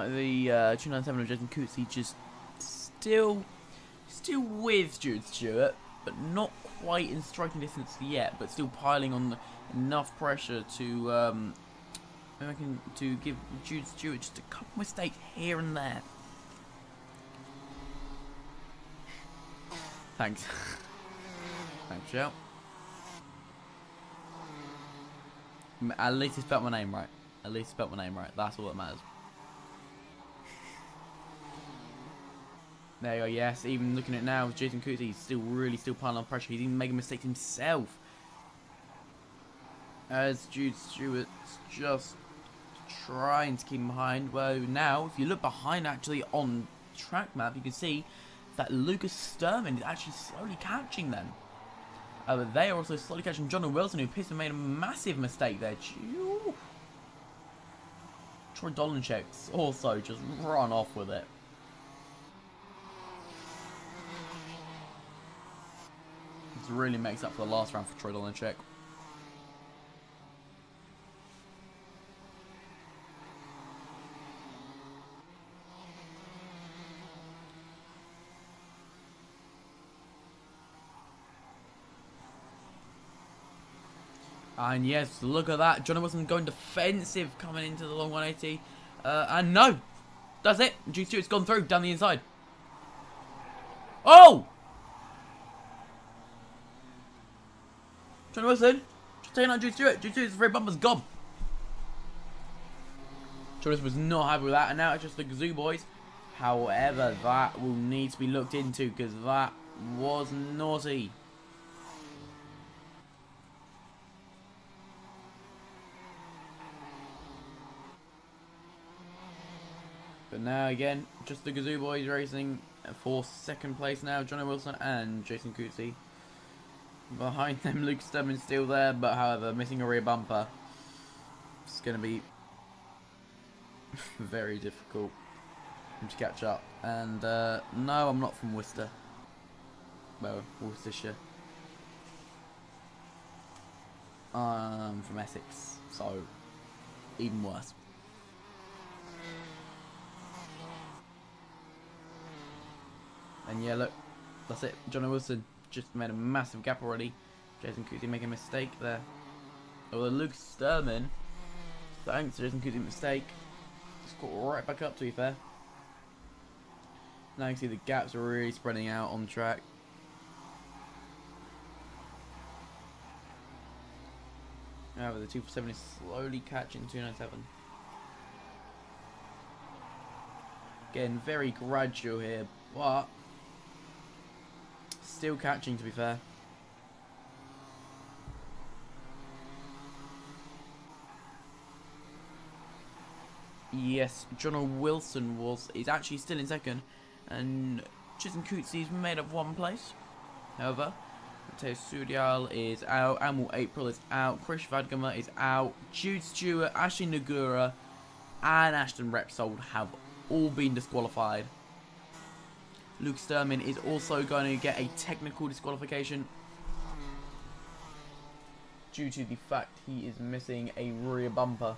The 297 of Jason Coetzee just still with Jude Stewart, but not quite in striking distance yet, but still piling on enough pressure to give Jude Stewart just a couple mistakes here and there. Thanks. Thanks, Shell. At least he spelled my name right. At least he spelled my name right. That's all that matters. There you go, yes, even looking at it now, Jason Coetzee is still piling on pressure. He's even making mistakes himself. As Jude Stewart's just trying to keep him behind. Well, now, if you look behind actually on track map, you can see that Lucas Sturman is actually slowly catching them. But they are also slowly catching John Wilson, who pissed and made a massive mistake there. Troy Dolanchek's also just run off with it. This really makes up for the last round for Troy Dolanchek. And yes, look at that. Johnny Wilson going defensive coming into the long 180. And no! That's it. Juice Stewart's gone through down the inside. Oh! Johnny Wilson just taking out Juice Stewart. Juice Stewart's free bumper's gone. Johnny Wilson was not happy with that. And now it's just the Gazoo boys. However, that will need to be looked into because that was naughty. But now again, just the Gazoo boys racing for second place now. Johnny Wilson and Jason Coetzee. Behind them, Luke Sturman's still there, but however, missing a rear bumper. It's going to be very difficult to catch up. And no, I'm not from Worcester. Well, Worcestershire. I'm from Essex, so even worse. And yeah, look, that's it. Johnny Wilson just made a massive gap already. Jason Coetzee making a mistake there. Although Luke Sturman, thanks to Jason Coetzee's mistake, just got right back up, to be fair. Now you can see the gaps are really spreading out on the track. However, the 247 is slowly catching 297. Again, very gradual here, but still catching, to be fair. Yes, John Wilson is actually still in second, and Jason Coetzee's made up one place. However, Mateo Sudial is out, Amul April is out, Chris Vadgamer is out, Jude Stewart, Ashley Nagura, and Ashton Repsold have all been disqualified. Luke Sturman is also going to get a technical disqualification due to the fact he is missing a rear bumper.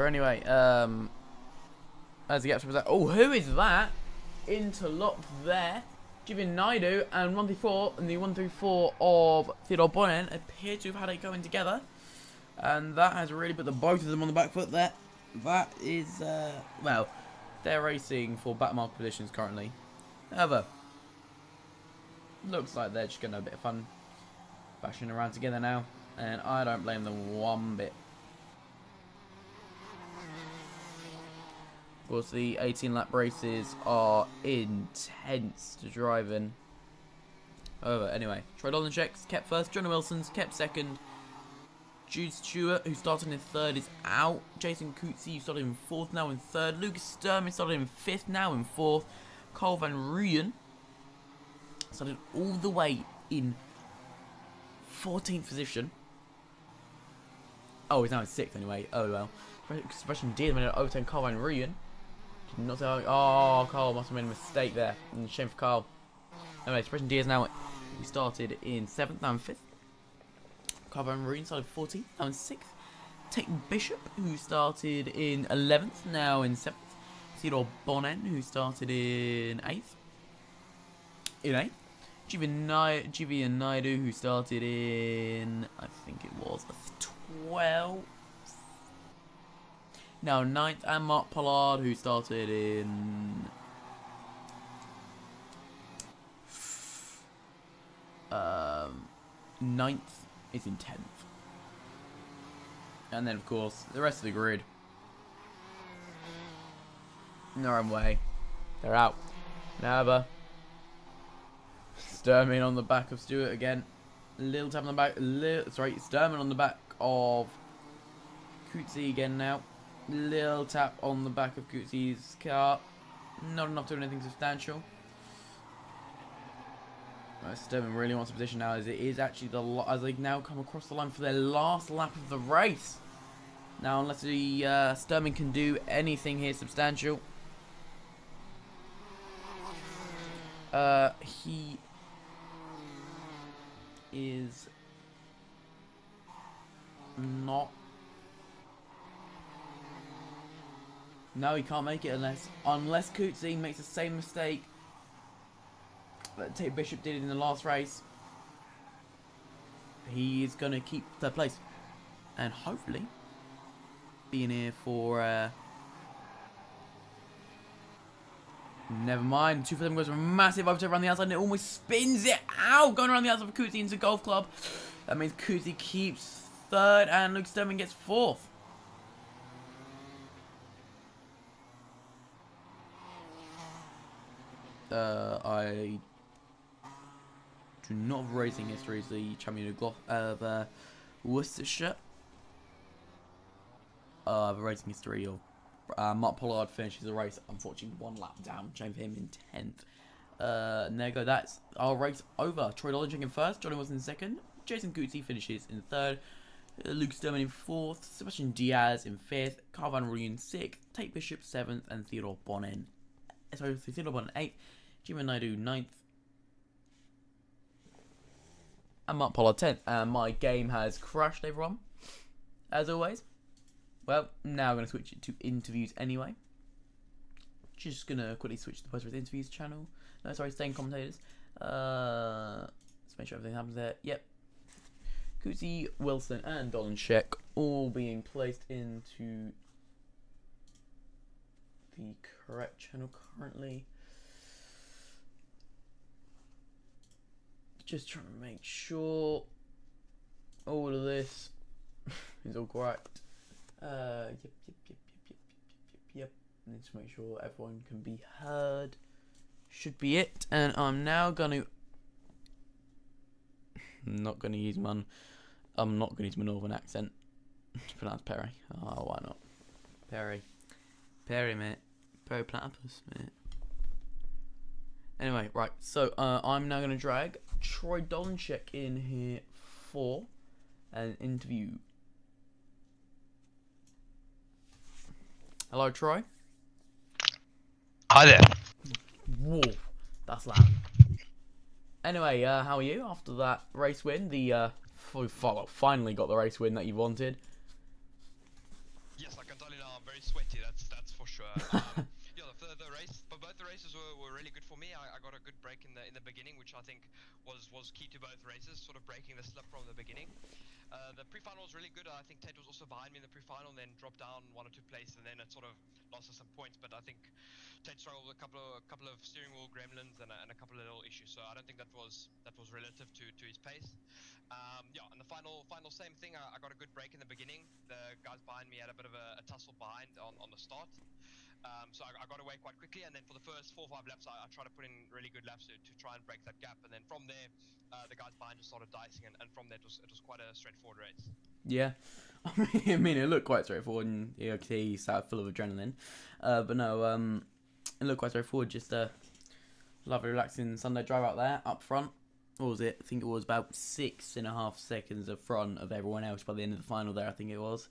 Anyway, as he gets to that, oh, who is that? Interlocked there. Jivian Naidu and 134 and the 134 of Theodore Bonnen appear to have had it going together, and that has really put the both of them on the back foot there. That is, well, they're racing for back mark positions currently. However, looks like they're just going to have a bit of fun bashing around together now, and I don't blame them one bit. Of course, the 18-lap races are intense to drive in. However, anyway, Troy Dolanchek's kept first, Johnny Wilson's kept second, Jude Stewart, who started in third, is out. Jason Coetzee, who started in fourth, now in third. Lucas Sturman started in fifth, now in fourth. Carl Van Ruyen started all the way in 14th position. Oh, he's now in sixth anyway. Oh well. Sebastian Diaz made an overtake Carl Van Ruyen. Did not say, oh, Carl must have made a mistake there. Shame for Carl. Anyway, Sebastian Diaz now, he started in 7th, now in 5th. Carl Van Ruyen started 14th, now in 6th. Tate Bishop, who started in 11th, now in 7th. Theodore Bonnen, who started in 8th. Jivian Naidu, who started in, I think it was, 12th. Now 9th, and Mark Pollard, who started in 9th, is in 10th. And then, of course, the rest of the grid. In their own way. They're out. However, Sturman on the back of Stewart again. Little tap on the back. Sorry, Sturman on the back of Coetzee again now. Little tap on the back of Coetzee's car. Not enough to do anything substantial. Sturman really wants a position now, as it is actually as they now come across the line for their last lap of the race. Now, unless the Sturman can do anything here substantial, he is not. No, he can't make it unless Coetzee makes the same mistake that Tate Bishop did in the last race. He is going to keep third place and hopefully be in here for. Never mind. 2 for them goes for a massive overtake around the outside and it almost spins it out, going around the outside of Coetzee into Golf Club. That means Coetzee keeps third and Luke Sturman gets fourth. I do not have racing history as the champion of Worcestershire. I have a racing history of Mark Pollard finishes the race, unfortunately 1 lap down, shame for him in 10th. And there you go, that's our race over. Troy Dollinger in first, Johnny was in second, Jason Coetzee finishes in third, Luke Sturman in fourth, Sebastian Diaz in fifth, Carl Van Rooyen in sixth, Tate Bishop 7th, and Theodore Bonin 8th, Jimmy Naidu 9th, and Mark Pollard 10th. And my game has crashed, everyone, as always. Well, now I'm going to switch it to interviews anyway. Just going to quickly switch to the post-race interviews channel. No, sorry, staying commentators. Let's make sure everything happens there. Yep. Coetzee, Wilson, and Dolanchek all being placed into the correct channel currently. Just trying to make sure all of this is all correct. Yep. Need to make sure everyone can be heard. Should be it. And I'm now going to. I'm not going to use my northern accent to pronounce Perry. Oh, why not? Perry, mate. Perry Platypus, mate. Anyway, right. So I'm now going to drag Troy Dolanchek in here for an interview. Hello, Troy. Hi there. Whoa, that's loud. Anyway, how are you after that race win? Finally got the race win that you wanted. Yes, I can tell you now I'm very sweaty. That's for sure. Yeah, the race, but both the races were really good for me. I got a good break in the beginning, which I think was key to both races, sort of breaking the slip from the beginning. The pre-final was really good. I think Tate was also behind me in the pre-final, then dropped down 1 or 2 places, and then it sort of lost us some points. But I think Tate struggled with a couple of steering wheel gremlins and a couple of little issues. So I don't think that was relative to his pace. Yeah, and the final same thing. I got a good break in the beginning. The guys behind me had a bit of a tussle behind on the start. So I got away quite quickly, and then for the first 4 or 5 laps, I tried to put in really good laps to try and break that gap. And then from there, the guys behind just started dicing, and from there it was quite a straightforward race. Yeah, I mean it looked quite straightforward, and you could see he sat full of adrenaline. But no, it looked quite straightforward. Just a lovely, relaxing Sunday drive out there, up front. What was it? I think it was about 6.5 seconds in front of everyone else by the end of the final there, I think it was.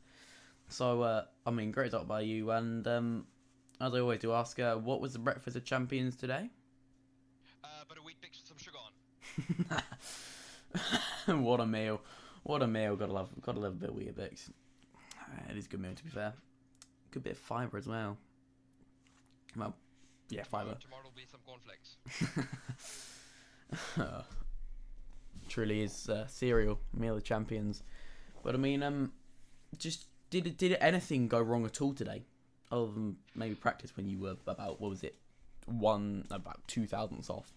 So, I mean, great talk by you. And as I always do ask, what was the breakfast of champions today? But a wheat bix with some sugar on. What a meal. What a meal. Gotta love a bit of Weetabix. It is a good meal, to be fair. Good bit of fibre as well. Well, yeah, fibre. Tomorrow will be some cornflakes. Truly is cereal, meal of champions. But I mean, just did anything go wrong at all today, other than maybe practice when you were about, what was it, about 2 thousandths off?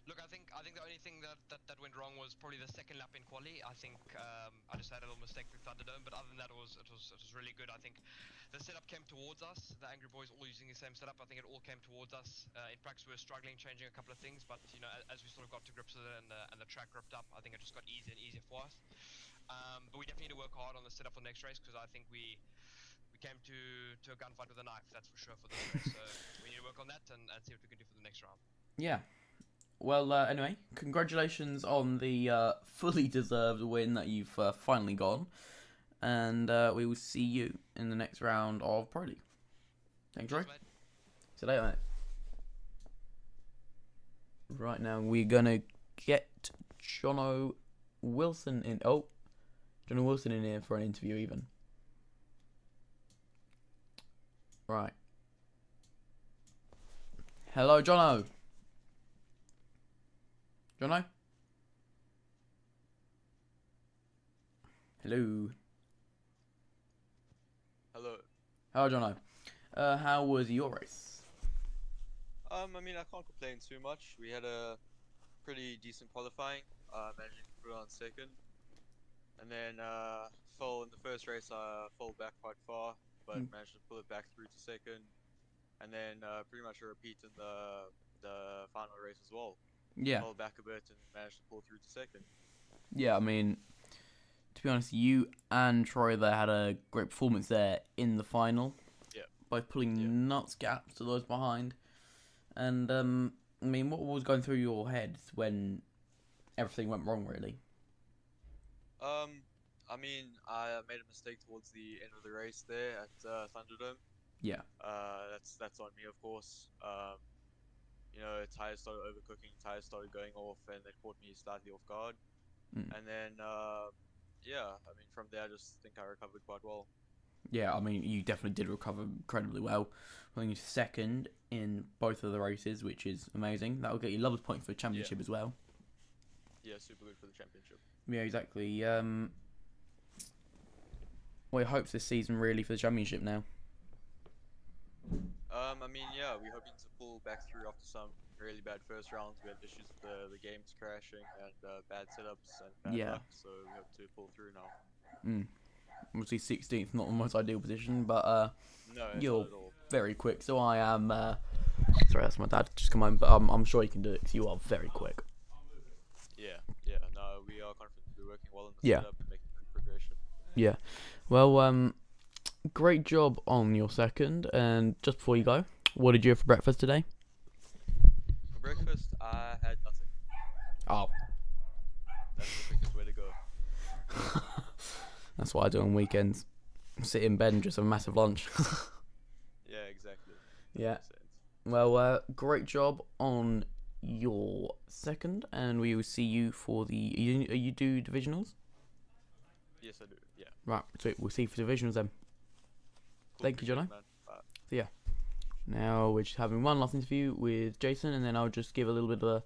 Look, I think the only thing that went wrong was probably the second lap in quali. I think I just had a little mistake through Thunderdome, but other than that, it was really good. I think the setup came towards us. The Angry Boys all using the same setup. I think it all came towards us. In practice, we were struggling, changing a couple of things, but you know, as we sort of got to grips with it and the track ripped up, I think it just got easier and easier for us. But we definitely need to work hard on the setup for the next race because I think we came to a gunfight with a knife. That's for sure for this race. So we need to work on that and see what we can do for the next round. Yeah. Well, anyway, congratulations on the fully deserved win that you've finally got. And we will see you in the next round of Pro League. Thanks, Roy. See you later, mate. Right now, we're going to get Jono Wilson in. Oh, Jono Wilson in here for an interview, even. Right. Hello, Jono. Jono? Hello. Hello. Hello, Jono. How was your race? I mean, I can't complain too much. We had a pretty decent qualifying, managing to put on second. And then, in the first race, I fell back quite far, but managed to pull it back through to second. And then, pretty much a repeat in the final race as well. Yeah. Fell back a bit and managed to pull through to second. Yeah, I mean, to be honest, you and Troy there had a great performance there in the final. Yeah. Both pulling nuts gaps to those behind. And, I mean, what was going through your head when everything went wrong, really? I mean, I made a mistake towards the end of the race there at Thunderdome. Yeah. That's on me, of course. You know, tires started overcooking, tires started going off, and it caught me slightly off guard. And then, yeah, I mean, from there, I just think I recovered quite well. Yeah, I mean, you definitely did recover incredibly well. I think you're second in both of the races, which is amazing. That'll get you lowest point for the championship as well. Yeah, super good for the championship. Yeah, exactly. What are your hopes this season, really, for the championship now? I mean, yeah, we're hoping to pull back through after some really bad first rounds. We had issues with the games crashing and bad setups and bad luck, so we hope to pull through now. Obviously, 16th, not the most ideal position, but no, you're not at all. very quick. So I am. Sorry, that's my dad just come home, but I'm sure you can do it because you are very quick. Yeah. No, we are confident we're working well in the setup and making good progression. Yeah. Well, great job on your second. And just before you go, what did you have for breakfast today? For breakfast, I had nothing. Oh. That's the quickest way to go. That's what I do on weekends. Sit in bed and just have a massive lunch. Yeah, exactly. Yeah. Well, great job on your second, and we will see you for the. You do divisionals? Yes, I do. Yeah. Right. So we'll see you for divisionals then. Cool. Thank you, Jono. So yeah. Now we're just having one last interview with Jason, and then I'll just give a little bit of a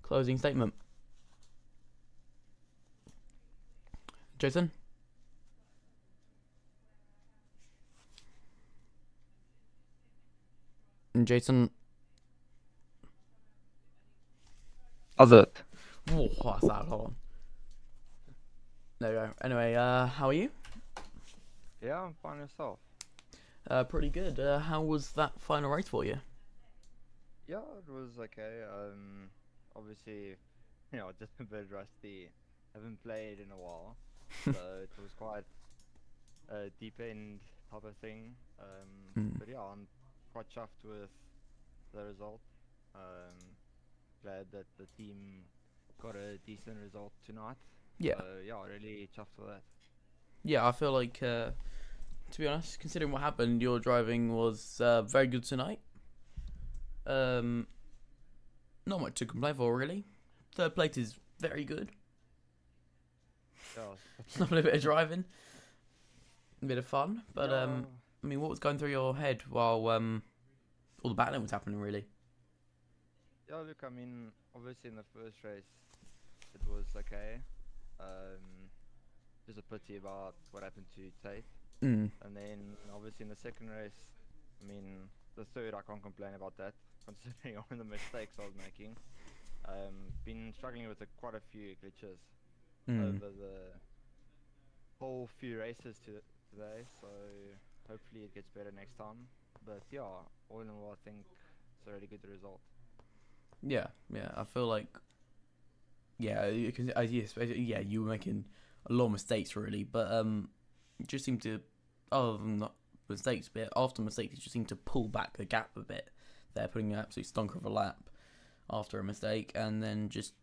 closing statement. Jason? Jason? Other. Oh, what's that? Hold on. There we go. Anyway, how are you? Yeah, I'm fine myself. Pretty good. How was that final race for you? Yeah, it was okay. Obviously, you know, just a bit rusty. Haven't played in a while, so it was quite a deep end type of thing. But yeah, I'm quite chuffed with the result. Glad that the team got a decent result tonight. Yeah. So yeah, really chuffed with that. Yeah, I feel like, to be honest, considering what happened, your driving was very good tonight. Not much to complain for, really. Third place is very good. Yeah. A bit of driving, a bit of fun, but Yeah. I mean, what was going through your head while all the battling was happening, really? Yeah, look, I mean, obviously in the first race, it was okay. Just a pity about what happened to Tate. And then, obviously in the second race, I mean, the third, I can't complain about that, considering all the mistakes I was making. Been struggling with quite a few glitches Mm. over the whole few races today, so hopefully it gets better next time. But yeah, all in all, I think it's a really good result. Yeah, I feel like, yeah, yeah, you were making a lot of mistakes really, but you just seem to, other than not mistakes, but after mistakes, you just seem to pull back the gap a bit. They're putting an absolute stonker of a lap after a mistake, and then just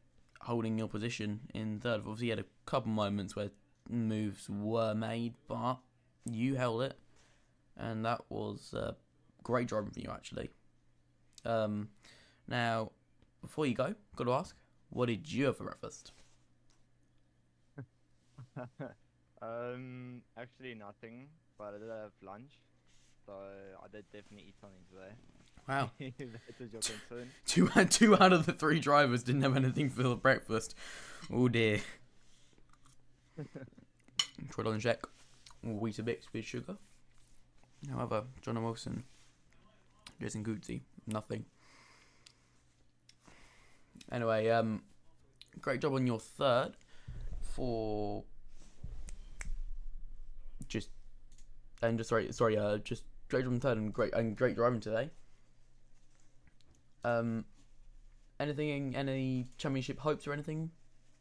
holding your position in third. Obviously, you had a couple moments where moves were made, but you held it, and that was great driving for you actually. Now, before you go, got to ask, what did you have for breakfast? Actually nothing, but I did have lunch, so I did definitely eat something today. Wow. If that is your concern. Two out of the 3 drivers didn't have anything for the breakfast. Oh dear. Tried on check. Weetabix with sugar. However, John Wilson, Jason Goodsey, nothing. Anyway, great job on your third for just great job on third and great driving today. Any championship hopes or anything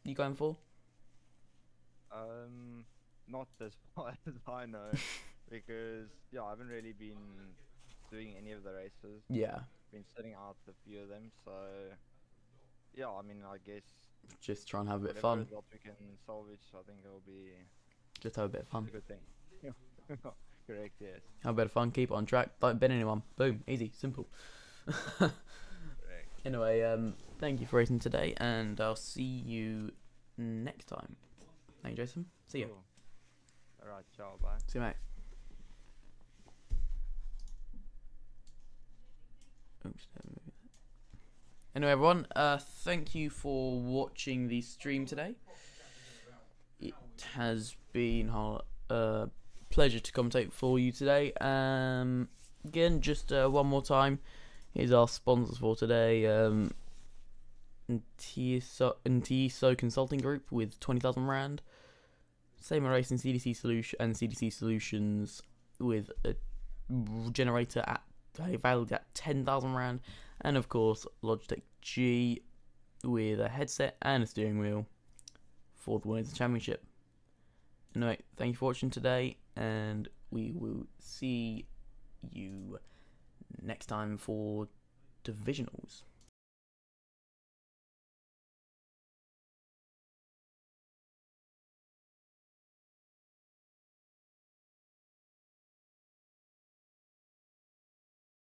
you going for? Not as far as I know, because yeah, I haven't really been doing any of the races. Yeah, Been sitting out a few of them, so yeah, I mean, I guess just try and have a bit of whatever fun. result we can salvage, I think it'll be Just have a bit of fun. a good thing. Correct, yes. Have a bit of fun, keep it on track, don't bend anyone. Boom, easy, simple. Correct. Anyway, thank you for racing today, and I'll see you next time. Thank you, Jason. See you. Cool. Alright, ciao, bye. See you, mate. Oops. Anyway, everyone, thank you for watching the stream today. It has been a pleasure to commentate for you today. Again, just one more time, here's our sponsors for today. Ntiso Consulting Group with 20,000 Rand. Same Racing CDC Solution and CDC Solutions with a generator valued at 10,000 Rand, and of course Logitech G with a headset and a steering wheel for the winners of the championship. Anyway, thank you for watching today, and we will see you next time for divisionals.